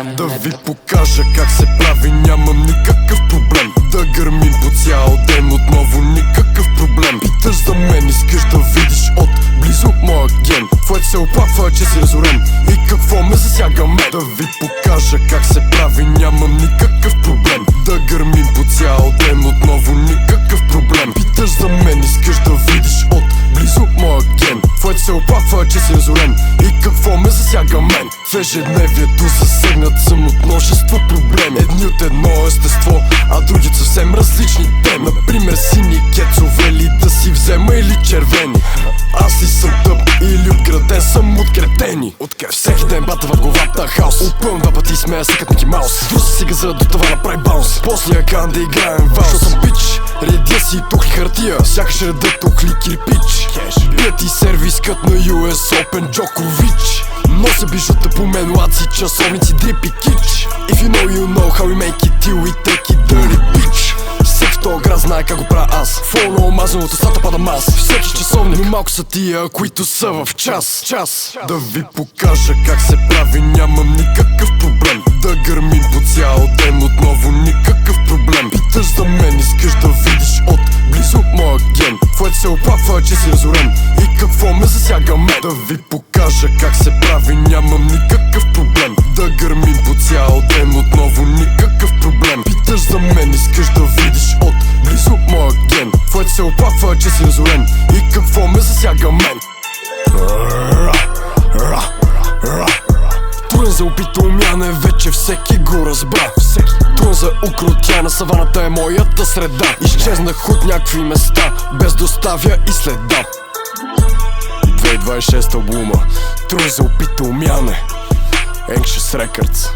проблем. Да ви покажа как се прави, нямам никакъв проблем. Да гърмим по цял ден, отново никакъв проблем. Питаш за мен, искаш да видиш от близо моя ген. Твоето се оплаква, че си разорен. И какво ме засяга мен? Да ви покажа как се прави, нямам никакъв проблем. Да гърмим по цял ден, отново никакъв проблем. Питаш за мен, искаш да видиш от близо моя ген. Твоето се оплаква, че си разорен. И какво ме засяга мен? В ежедневието засегнат съм от множество проблеми. Едни от едно естество, а други съвсем различни теми. Например сини кецове ли да си взема или червени. Аз ли съм тъп или отграден съм от кретени. Всеки ден бата в главата хаос. Опълн два пъти смея се като Мики Маус. Друса си газа до това направи баунс. После акан да играем валс. Защото съм пич, редя си тухли хартия. Сякаш реда тухли кирпич. Бият и сервис кът на US Open Джокович. Нося бижута по мен, лаци, часовници, дрипи кич. If you know how we make it till we take it dirty bitch. Всеки то град знае как го правя аз. Фолно омазано от устата падам аз. Всеки часовник, но малко са тия, които са в час. Да ви покажа как се прави, нямам никакъв проблем. Да гърмим по цял ден, отново никакъв проблем. Питаш за мен, искаш да видиш от близо моя ген. Твоето се оплаква, че си разорен. И какво ме засяга мен? Да ви покажа как се прави, нямам никакъв проблем. Да гърмим по цял ден, отново никакъв проблем. Питаш за мен, искаш да видиш от близо моя ген. Твоето се оплаква, че си разорен. И какво ме засяга мен? Труден за опитомяне, вече всеки го разбра. Труден за укротяна, саваната е моята среда. Изчезнах от някакви места, без да оставя и следа. 2026 албума, труден за опитомяне, Anxious Records.